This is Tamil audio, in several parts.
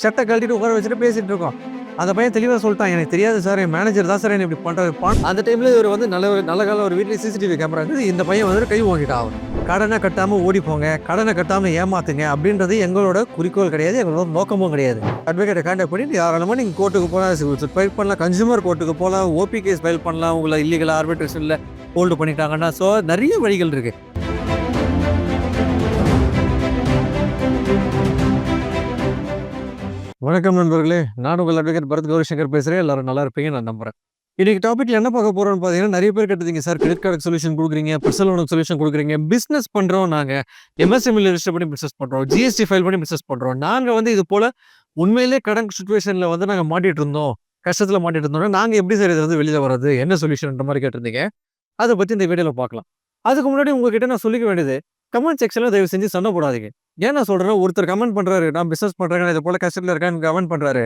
ஷர்ட்டை கழட்டிட்டு உட்கார வச்சுட்டு பேசிட்டு இருக்கோம். அந்த பையன் தெளிவாக சொல்லிட்டான், எனக்கு தெரியாது சார், என் மேனேஜர் தான் சார் என்ன இப்படி பண்ணுறாரு. அந்த டைமில் இவர் வந்து நல்ல காலம் ஒரு வீட்டில் சிசிடிவி கேமரா இருக்குது. இந்த பையன் வந்து கை வாங்கிட்டான். அவன் கடனை கட்டாமல் ஓடி போங்க, கடனை கட்டாமல் ஏமாத்துங்க அப்படின்றது எங்களோட குறிக்கோள் கிடையாது, எங்களோட நோக்கமும் கிடையாது. அட்வொகேட்டை கான்டாக்ட் பண்ணி தாராளமாக நீங்கள் கோர்ட்டுக்கு போகலாம், ஃபைல் பண்ணலாம், கன்சூமர் கோர்ட்டுக்கு போகலாம், ஓபி கேஸ் ஃபைல் பண்ணலாம், உங்களை இல்லீகல் ஆர்பிட்ரேஷனில் ஹோல்டு பண்ணிட்டாங்கன்னா. ஸோ நிறைய வழிகள் இருக்குது. வணக்கம் நண்பர்களே, நான் உங்கள் அட்வொகேட் பரத் கௌரிசங்கர் பேசுகிறேன். எல்லாரும் நல்லா இருப்பீங்க நான் நம்புறேன். இன்னைக்கு டாபிக்ல என்ன பார்க்க போறோம்னு பார்த்தீங்கன்னா, நிறைய பேர் கேட்டீங்க சார், கிரெடிட் கார்டுக்கு சொல்யூஷன் கொடுக்குறீங்க, பர்சனல் லோனுக்கு சொல்யூஷன் கொடுக்குறீங்க, பிஸ்னஸ் பண்ணுறோம், நாங்கள் எம்எஸ்எம்இல ரெஜிஸ்டர் பண்ணி பிஸ்னஸ் பண்ணுறோம், ஜிஎஸ்டி ஃபைல் பண்ணி பிஸ்னஸ் பண்ணுறோம், நாங்கள் வந்து இது போல உண்மையிலே கடன் சுச்சுவேஷனில் வந்து நாங்கள் மாட்டிட்டு இருந்தோம், கஷ்டத்தில் மாட்டிட்டு இருந்தோம், நாங்கள் எப்படி சார் இதை வந்து வெளியில் வர்றது, என்ன சொல்யூஷன்ன்ற மாதிரி கேட்டிருந்தீங்க. அதை பற்றி இந்த வீடியோவில் பார்க்கலாம். அதுக்கு முன்னாடி உங்ககிட்ட நான் சொல்லிக்க வேண்டியது, கமெண்ட் செக்ஷனில் தயவு செஞ்சு சண்டை போடாதீங்க. ஏன் நான் சொல்கிறேன், ஒருத்தர் கமெண்ட் பண்ணுறாரு, நான் பிஸ்னஸ் பண்ணுறேன், இது போல கஷ்டத்தில் இருக்கேன்னு கமெண்ட் பண்ணுறாரு.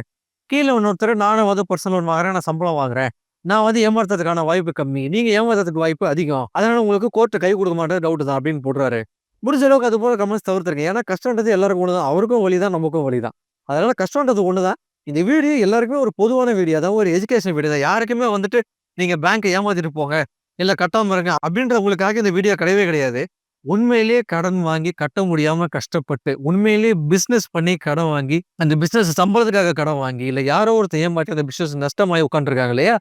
கீழே இன்னொருத்தர், நானும் வந்து பர்சனல் லோன் வாங்குறேன், நான் சம்பளம் வாங்குறேன், நான் வந்து ஏமாத்துறதுக்கான வாய்ப்பு கம்மி, நீங்கள் ஏமாத்துறதுக்கு வாய்ப்பு அதிகம், அதனால உங்களுக்கு கோர்ட்டு கை கொடுக்க மாட்டேன், டவுட் தான் அப்படின்னு போடுறாரு. முடிஞ்ச அளவுக்கு அது போல கமெண்ட்ஸ் தவிர்த்துருங்க. ஏன்னா கஷ்டன்றது எல்லாருக்கும் ஒன்று தான், அவருக்கும் வழி தான், நமக்கும் வழி தான். அதனால கஷ்டன்றது ஒன்று தான். இந்த வீடியோ எல்லாருக்குமே ஒரு பொதுவான வீடியோ, அதாவது ஒரு எஜுகேஷன் வீடியோ தான். யாருக்குமே வந்துட்டு நீங்கள் பேங்க்கை ஏமாத்திட்டு போங்க, இல்லை கட்டாமல் இருங்க அப்படின்றவங்களுக்காக இந்த வீடியோ கிடையவே கிடையாது. உண்மையிலேயே கடன் வாங்கி கட்ட முடியாம கஷ்டப்பட்டு, உண்மையிலேயே பிசினஸ் பண்ணி கடன் வாங்கி, அந்த பிசினஸ் சம்பளத்துக்காக கடன் வாங்கி, இல்ல யாரோ ஒருத்தர் ஏமாற்றி அந்த பிசினஸ் நஷ்டமாயி உட்காந்துருக்காங்க இல்லையா,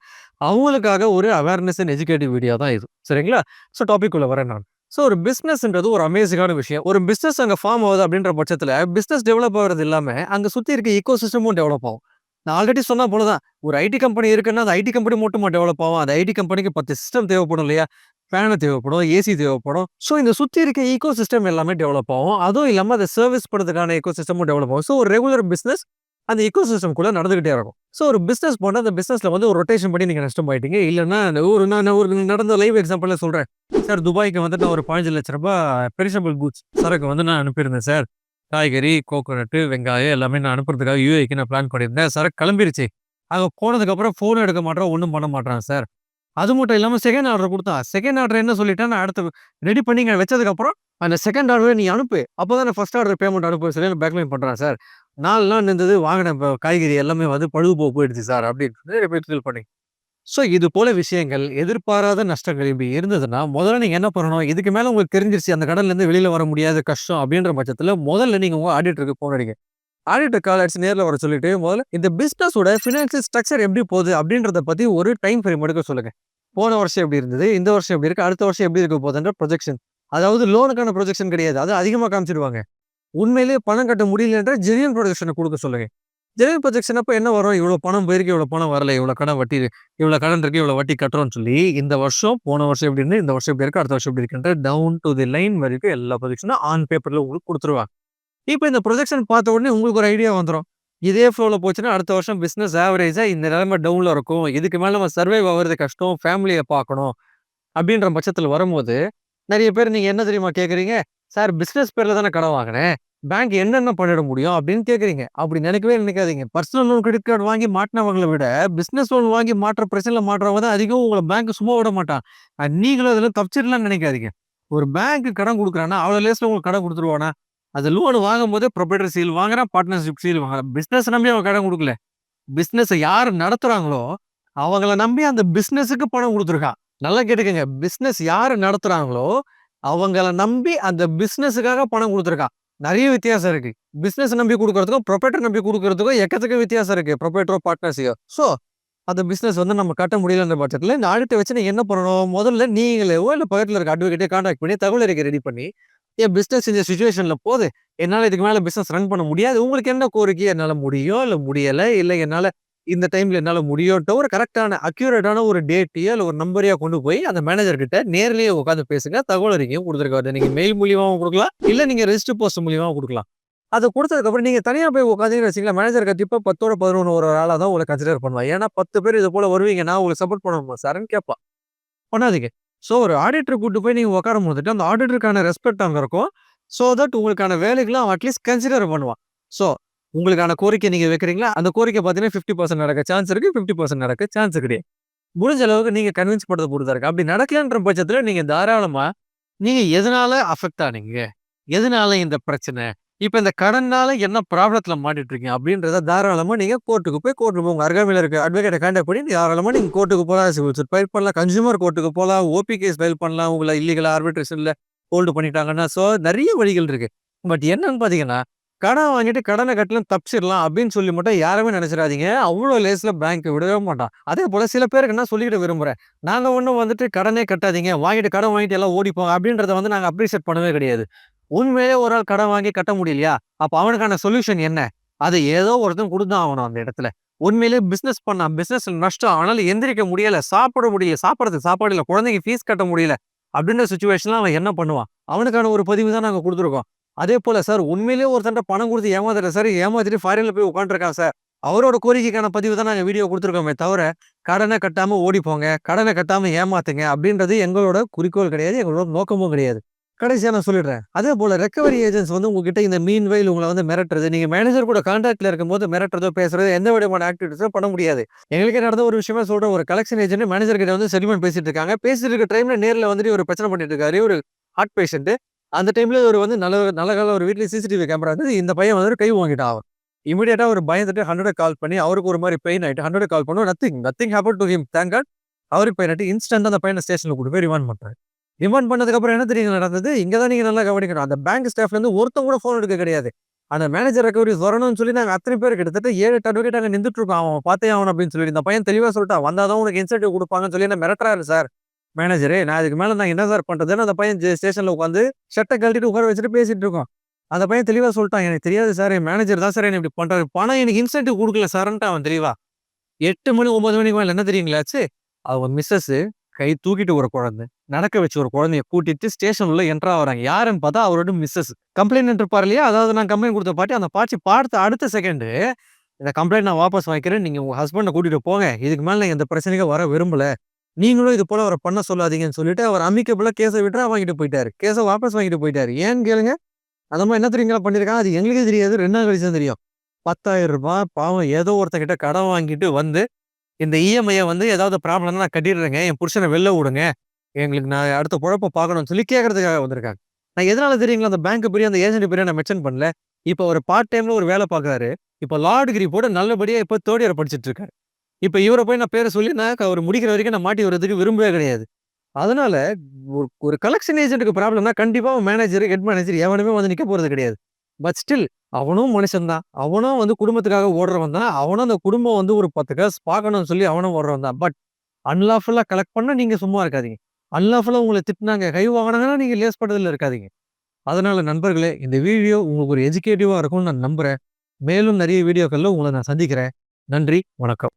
அவங்களுக்காக ஒரு அவேர்னஸ் அண்ட் எஜுகேட்டிவ் வீடியோ தான் இது. சரிங்களா? ஸோ டாபிக் உள்ள வரேன் நான். ஸோ ஒரு பிசினஸ்ன்றது ஒரு அமேசிங்கான விஷயம். ஒரு பிசினஸ் அங்கே ஃபார்ம் ஆகுது அப்படின்ற பட்சத்தில் பிசினஸ் டெவலப் ஆகிறது இல்லாம அங்கே சுற்றி இருக்க ஈகோ சிஸ்டமும் டெவலப் ஆகும். நான் ஆல்ரெடி சொன்னா போலதான், ஒரு ஐடி கம்பெனி இருக்குன்னா அந்த ஐடி கம்பெனி மட்டுமா டெவலப் ஆகும், அந்த ஐடி கம்பெனிக்கு 10 சிஸ்டம் தேவைப்படும் இல்லையா, ஃபேனு தேவைப்படும், ஏசி தேவைப்படும். ஸோ இந்த சுற்றி இருக்க ஈகோ சிஸ்டம் எல்லாமே டெவலப் ஆகும். அதுவும் இல்லாமல் அதை சர்வீஸ் பண்ணுறதுக்கான ஈகோ சிஸ்டமும் டெவலப் ஆகும். ஸோ ஒரு ரெகுலர் பிஸ்னஸ் அந்த ஈகோ சிஸ்டம் கூட நடந்துகிட்டே இருக்கும். ஸோ ஒரு பிஸ்னஸ் போனால் அந்த பிஸ்னஸில் வந்து ஒரு ரொட்டேஷன் பண்ணி நீங்கள் நஷ்டம் ஆயிட்டீங்க. இல்லைன்னா நான் ஒரு நடந்த லைவ் எக்ஸாம்பிள் சொல்கிறேன் சார். துபாய்க்கு வந்து நான் ஒரு 15 லட்ச ரூபாய் பெரிஷபிள் கூட்ஸ் சரக்கு வந்து நான் அனுப்பியிருந்தேன் சார். காய்கறி, கோகோனட்டு, வெங்காயம் எல்லாமே நான் அனுப்புறதுக்காக யூஏக்கு நான் பிளான் பண்ணியிருந்தேன். சரக்கு கிளம்பிருச்சு. அங்கே போனதுக்கப்புறம் ஃபோன் எடுக்க மாட்டேன், ஒன்றும் பண்ண மாட்டேறான் சார். அது மட்டும் இல்லாம செகண்ட் ஆர்டர் குடுத்தான். செகண்ட் ஆர்டர் என்ன சொல்லிட்டேன், நான் அடுத்து ரெடி பண்ணி இங்க வச்சதுக்கப்புறம், அந்த செகண்ட் ஆர்டர நீ அனுப்பு. அப்பதான் நான் ஃபர்ஸ்ட் ஆர்டர் பேமெண்ட் அனுப்பு சொல்லி பேக்லைன் பண்றேன் சார். 4 நாள் இருந்தது, வாங்கின காய்கறி எல்லாமே வந்து பழுது போயிடுச்சு சார் அப்படின்னு ஃபீல் பண்ணி. ஸோ இது போல விஷயங்கள், எதிர்பாராத நஷ்டங்கள் இப்படி இருந்ததுன்னா, முதல்ல நீங்க என்ன பண்ணணும், இதுக்கு மேல உங்களுக்கு தெரிஞ்சிருச்சு அந்த கடன்லேருந்து வெளியில வர முடியாது, கஷ்டம் அப்படின்ற பட்சத்துல முதல்ல நீங்க உங்க ஆடிட்டருக்கு ஃபோன் அடிங்க. ஆடிட்டர் கால் அடிச்சு நேரில் வர சொல்லிட்டு, முதல்ல இந்த பிசினஸோட ஃபினான்சியல் ஸ்ட்ரக்சர் எப்படி போகுது அப்படின்றத பத்தி ஒரு டைம் ஃப்ரேம் எடுக்க சொல்லுங்க. போன வருஷம் எப்படி இருந்தது, இந்த வருஷம் எப்படி இருக்கு, அடுத்த வருஷம் எப்படி இருக்க போகுதுன்ற ப்ரொஜெக்ஷன். அதாவது லோனுக்கான ப்ரொஜெக்ஷன் கிடையாது, அது அதிகமாக காமிச்சிடுவாங்க. உண்மையிலேயே பணம் கட்ட முடியலன்ற ஜெனியன் ப்ரொஜெக்ஷனை கொடுக்க சொல்லுங்க. ஜெனியன் ப்ரொஜெக்ஷன் அப்போ என்ன வரும், இவ்வளோ பணம் போயிருக்கு, இவ்வளோ பணம் வரல, இவ்வளோ கடன் வட்டி, இவ்வளோ கடன் இருக்கு, இவ்வளோ வட்டி கட்டுறோம்னு சொல்லி இந்த வருஷம் போன வருஷம் எப்படி இருந்து, இந்த வருஷம் எப்படி இருக்கு, அடுத்த வருஷம் எப்படி இருக்குன்ற டவுன் டு தி லைன் வரைக்கும் எல்லா ப்ரொஜெக்ஷனும் ஆன் பேப்பர்ல உங்களுக்கு கொடுத்துருவாங்க. இப்போ இந்த ப்ரொஜெக்ஷன் பார்த்த உடனே உங்களுக்கு ஒரு ஐடியா வந்துடும். இதே ஃப்ளோவில் போச்சுன்னா அடுத்த வருஷம் பிஸ்னஸ் ஆவரேஜாக இந்த நிலைமை டவுனில் இருக்கும், இதுக்கு மேலே நம்ம சர்வைவ் ஆகிறது கஷ்டம், ஃபேமிலியை பார்க்கணும் அப்படின்ற பட்சத்தில் வரும்போது, நிறைய பேர் நீங்கள் என்ன தெரியுமா கேட்குறீங்க, சார் பிஸ்னஸ் பேரில் தானே கடன் வாங்கினேன், பேங்க் என்னென்ன பண்ணிட முடியும் அப்படின்னு கேட்குறீங்க. அப்படி நினைக்கவே நினைக்காதீங்க. பர்சனல் லோன், கிரெடிட் கார்டு வாங்கி மாட்டினவங்களை விட பிஸ்னஸ் லோன் வாங்கி மாற்ற பிரச்சனையில் மாட்டுறவங்க தான் அதிகம். உங்களை பேங்க் சும்மா விட மாட்டான். நீங்களும் அதில் தப்பிச்சிடலாம்னு நினைக்காதீங்க. ஒரு பேங்க் கடன் கொடுக்குறான்னா அவ்வளோ லேஸில் உங்களுக்கு கடன் கொடுத்துருவானா? அது லோன் வாங்கும்போது ப்ரொப்ரைட்டர் சீல் வாங்குறான், பார்ட்னர்ஷிப் சீல் வாங்குறான். பிஸ்னஸ் நம்பி அவன் கடன் கொடுக்கல. பிஸ்னஸை யார் நடத்துறாங்களோ அவங்கள நம்பி அந்த பிஸ்னஸுக்கு பணம் கொடுத்துருக்கான். நல்லா கேட்டுக்கங்க, பிஸ்னஸ் யார் நடத்துறாங்களோ அவங்கள நம்பி அந்த பிஸ்னஸுக்காக பணம் கொடுத்துருக்கான். நிறைய வித்தியாசம் இருக்கு. பிஸ்னஸ் நம்பி கொடுக்கறதுக்கும் ப்ரொப்ரைட்டர் நம்பி கொடுக்கறதுக்கும் எக்கத்துக்கு வித்தியாசம் இருக்கு. ப்ரொப்ரைட்டரோ பார்ட்னர்ஸையோ. ஸோ அந்த பிஸ்னஸ் வந்து நம்ம கட்ட முடியலன்ற பட்சத்தில் இந்த ஆடிட்டை வச்சு நீங்கள் என்ன பண்ணணும், முதல்ல நீங்களேவோ இல்லை பக்கத்தில் இருக்க அட்வொகேட்டே கான்டாக்ட் பண்ணி தகவல் அறிக்கை ரெடி பண்ணி, என் பிஸ்னஸ் இந்த சுச்சுவேஷனில் போகுது, என்னால் இதுக்கு மேலே பிஸ்னஸ் ரன் பண்ண முடியாது, உங்களுக்கு என்ன கோரிக்கை, என்னால் முடியும் இல்லை முடியலை, இல்லை என்னால் இந்த டைமில் என்னால் முடியும்ட்ட ஒரு கரெக்டான அக்யூரேட்டான ஒரு டேட்டையோ இல்லை ஒரு நம்பரையோ கொண்டு போய் அந்த மேனேஜர்கிட்ட நேர்லேயே உட்காந்து பேசுங்க. தகவல் அறிக்கையும் கொடுத்துருக்காரு. நீங்கள் மெயில் மூலியமாகவும் கொடுக்கலாம், இல்லை நீங்கள் ரெஜிஸ்டர் போஸ்ட் மூலியமாகவும் கொடுக்கலாம். அதை கொடுத்ததுக்கப்புறம் நீங்கள் தனியாக போய் உட்காந்துன்னு வச்சிங்களா, மேனேஜர் கண்டிப்பாக 10ஓட 11 ஒரு ஆளாக தான் உங்களை கன்சிடர் பண்ணுவாங்க. ஏன்னா 10 பேர் இது போல் வருவீங்க, நான் உங்களுக்கு சப்போர்ட் பண்ணணுமா சார்ன்னு கேட்பா. பண்ணாதீங்க. ஸோ ஒரு ஆடிட்டர் கூட்டு போய் நீங்கள் உட்காரும் போதுட்டு அந்த ஆடிட்டருக்கான ரெஸ்பெக்ட் அங்கே இருக்கும். ஸோ தட் உங்களுக்கான வேலைகளும் அவன் அட்லீஸ்ட் கன்சிடர் பண்ணுவான். ஸோ உங்களுக்கான கோரிக்கை நீங்கள் வைக்கிறீங்களா, அந்த கோரிக்கை பார்த்தீங்கன்னா 50% நடக்க சான்ஸ் இருக்குது, 50% நடக்க சான்ஸ் கிடையாது. முடிஞ்ச அளவுக்கு நீங்கள் கன்வின்ஸ் பண்ணுறது பொறுத்தா இருக்குது. அப்படி நடக்கலன்ற பட்சத்தில் நீங்கள் தாராளமாக நீங்கள் எதனால அஃபெக்ட் ஆனீங்க, எதனால இந்த பிரச்சனை, இப்ப இந்த கடன்னால என்ன ப்ராப்ளத்துல மாட்டிட்டு இருக்கீங்க அப்படின்றத தாராளமா நீங்க கோர்ட்டுக்கு போய் உங்க அருகாமையில இருக்க அட்வொகேட்ட கான்டாக்ட் பண்ணி தாராளமா நீங்க கோர்ட்டுக்கு போலாம். சிவில் சூட் ஃபைல் பண்ணலாம். கன்சியூமர் கோர்ட்டுக்கு போலாம். ஓபி கேஸ் ஃபைல் பண்ணலாம். உங்கள இல்லீகலா ஆர்பிட்ரேஷன்ல ஹோல்டு பண்ணிட்டாங்கன்னா. ஸோ நெறைய வழிகள் இருக்கு. பட் என்னன்னு பார்த்தீங்கன்னா, கடன் வாங்கிட்டு கடன கட்டலன்னு தப்பிச்சிடலாம் அப்படின்னு சொல்லி மட்டும் யாருமே நெனைச்சிடாதீங்க. அவ்வளோ லேஸ்ல பேங்க் விடவே மாட்டான். அதேபோல சில பேருக்கு நான் சொல்லிக்கிட விரும்புறேன். நாங்க ஒண்ணும் வந்துட்டு கடனே கட்டாதீங்க. கடன் வாங்கிட்டு எல்லாம் ஓடிப்போங்க அப்படின்றத வந்து நாங்க அப்ரிஷியேட் பண்ணவே கிடையாது. உண்மையிலே ஒரு ஆள் கடன் வாங்கி கட்ட முடியலையா? அப்ப அவனுக்கான சொல்யூஷன் என்ன? அது ஏதோ ஒருத்தன் குடுத்தான் ஆவணும் அந்த இடத்துல. உண்மையிலேயே பிசினஸ் பண்ணான். பிசினஸ்ல நஷ்டம். அவனால எந்திரிக்க முடியல. சாப்பிட முடியல. சாப்பிடறதுக்கு சாப்பாடு இல்ல. குழந்தைக்கு ஃபீஸ் கட்ட முடியல. அப்படின்ற சிச்சுவேஷன்ல அவன் என்ன பண்ணுவான்? அவனுக்கான ஒரு பதிவு தான் நாங்க குடுத்துருக்கோம். அதேபோல சார் உண்மையிலேயே ஒருத்தன்ட்ட பணம் குடுத்து ஏமாந்துட்டேன் சார். ஏமாத்திட்டு ஃபாரின்ல போய் உட்காந்துருக்கான் சார். அவரோட கோரிக்கைக்கான பதிவு தான் நாங்க வீடியோ குடுத்துருக்கோமே தவிர, கடன கட்டாம ஓடிப்போங்க. கடன கட்டாம ஏமாத்துங்க அப்படின்றது எங்களோட குறிக்கோள் கிடையாது. எங்களோட நோக்கமும் கிடையாது. கடைசியா நான் சொல்லிடுறேன். அதேபோல ரெக்கவரி ஏஜென்ட்ஸ் வந்து உங்ககிட்ட இந்த மீன்வைல் உங்கள வந்து மிரட்டுறது, நீங்க மேனேஜர் கூட கான்டாக்ட்ல இருக்கும்போது மிரட்டுறதோ, பேசுறதோ எந்த விதமான ஆக்டிவிட்டீஸும் பண்ண முடியாது. எங்களுக்கே நடந்த ஒரு விஷயமா சொல்றேன். ஒரு கலெக்ஷன் ஏஜென்ட் மேனேஜர் கிட்ட வந்து செட்டில்மென்ட் பேசிட்டு இருக்காங்க. பேசிட்டு இருக்க டைம்ல நேர்ல வந்துட்டு ஒரு பிரச்சனை பண்ணிட்டு இருக்காரு. ஒரு ஹார்ட் பேஷண்ட். அந்த டைம்ல ஒரு வந்து நல்ல நல்ல காலம் ஒரு வீட்ல சிசிடிவி கேமரா இருந்தது. இந்த பையன் வந்து கை வாங்கிட்டான் அவன். இமிடியேட்டா அவரு பயந்துட்டு 100க்கு கால் பண்ணி அவருக்கு ஒரு மாரி பெயின் ஆயிட்டு 100க்கு கால் பண்ணோம். Nothing happen to him. Thank God. அவருக்கு பெயின் ஆயிட்டு இன்ஸ்டன்ட்டா அந்த பையன ஸ்டேஷன்ல கூட்டிட்டு போய் ரிமாண்ட் பண்றாங்க. ரிமாண்ட் பண்ணதுக்கு அப்புறம் என்ன தெரியுங்க நடந்தது? இங்க தான் நீங்க நல்லா கவனிக்கணும். அந்த பேங்க் ஸ்டாஃப்ல இருந்து ஒருத்தன் கூட ஃபோன் எடுக்க கிடையாது. அந்த மேனேஜர் ரெக்கவரிஸ் வரணும்னு சொல்லி நாங்க அத்தனை பேர் கிட்டத்தட்ட 7, 8 அட்வொகேட் அங்க நின்னுட்டு இருக்கோம். அவன் பார்த்தே ஆவணும் அப்படின்னு சொல்லி. இந்த பையன் தெளிவா சொல்லிட்டான். வந்தா தான் உனக்கு இன்சென்டிவ் குடுப்பாங்கன்னு சொல்லி என்ன மிரட்டுறாரு சார். மேனேஜரு. நான் இதுக்கு மேல நான் என்ன சார் பண்றதுன்னு அந்த பையன் ஸ்டேஷன்ல உட்காந்து ஷர்ட்ட கழட்டிட்டு உட்கார வச்சுட்டு பேசிட்டு இருக்கோம். அந்த பையன் தெளிவா சொல்லிட்டான். எனக்கு தெரியாது சார். என் மேனேஜர் தான் சார் என்ன இப்படி பண்றாரு. பணம் எனக்கு இன்சென்டிவ் குடுக்கல சார்ன்ட்டான் அவன் தெளிவா. 8 மணி 9 மணிக்கு மேல என்ன தெரியுங்களா ஆச்சு? அவங்க மிஸ்ஸஸ் கை தூக்கிட்டு ஒரு குழந்தை. நடக்க வச்ச ஒரு குழந்தைய கூட்டிட்டு ஸ்டேஷன் உள்ள என்டர் ஆகுறாங்க. யாருன்னு பார்த்தா அவரோட மிஸ்ஸஸ். கம்ப்ளைண்ட் இருப்பார் இல்லையா? அதாவது நான் கம்ப்ளைண்ட் குடுத்த பாட்டி, அந்த பாட்டி பார்த்த அடுத்த செகண்டு, இந்த கம்ப்ளைண்ட் நான் வாபஸ் வாங்கிக்கிறேன். நீங்க உங்க ஹஸ்பண்ட கூட்டிட்டு போங்க. இதுக்கு மேல நான் எந்த பிரச்சனைக்கும் வர விரும்பல. நீங்களும் இது போல அவர பண்ண சொல்லாதீங்கன்னு சொல்லிட்டு, அவர் அமிக்கபுலா கேஸ விட்றா வாங்கிட்டு போயிட்டாரு. கேஸ வாபஸ் வாங்கிட்டு போயிட்டாரு. ஏன்னு கேளுங்க. அந்த அம்மா என்ன தெரியுங்களா பண்ணியிருக்காங்க? அது எங்களுக்கே தெரியாது. 2 நாள் கழிச்சு தான் தெரியும். ரூ. 10,000 பாவம் ஏதோ ஒருத்தன்கிட்ட கடன் வாங்கிட்டு வந்து இந்த இஎம்ஐய வந்து ஏதாவது ப்ராப்ளம்னா நான் கட்டிடுறேங்க. என் புருஷன வெளில வுடுங்க. எங்களுக்கு நான் அடுத்த பொழப்ப பார்க்கணும்னு சொல்லி கேட்கறதுக்காக வந்திருக்காங்க. நான் எதனால தெரியுங்களா அந்த பேங்க் பேரையும், அந்த ஏஜென்ட் பேரையும் நான் மென்ஷன் பண்ணல. இப்ப ஒரு பார்ட் டைம்ல ஒரு வேல பார்க்குறாரு. இப்ப லா டிகிரி போட்டு நல்லபடியா இப்ப 3 இயர் படிச்சுட்டு இருக்காரு. இப்ப இவர போய் நான் பேர சொல்லி நான் அவரு முடிக்கிற வரைக்கும் நான் மாட்டி விடுறதுக்கு விரும்பவே கிடையாது. அதனால ஒரு கலெக்ஷன் ஏஜென்ட்க்கு ப்ராப்ளம்னா கண்டிப்பா மேனேஜர், ஹெட் மேனேஜர் எவனுமே வந்து நிக்க போறது கிடையாது. பட் ஸ்டில் அவனும் மனுஷன் தான். அவனும் வந்து குடும்பத்துக்காக ஓடுறவன் தான். அவனும் அந்த குடும்பம் வந்து ஒரு 10 காசு பார்க்கணும்னு சொல்லி அவனும் ஓடுறவன் தான். பட் அன்லாஃபுல்லா கலெக்ட் பண்ணா நீங்க சும்மா இருக்காதீங்க. அன்லாஃபுல்லா உங்கள திட்டுனாங்க, கை வாங்குனாங்கன்னா நீங்க லேஸ்பட்டதுல இருக்காதீங்க. அதனால நண்பர்களே, இந்த வீடியோ உங்களுக்கு ஒரு எஜுகேட்டிவா இருக்கும்னு நான் நம்புறேன். மேலும் நெறைய வீடியோக்கள்ல உங்கள நான் சந்திக்கிறேன். நன்றி, வணக்கம்.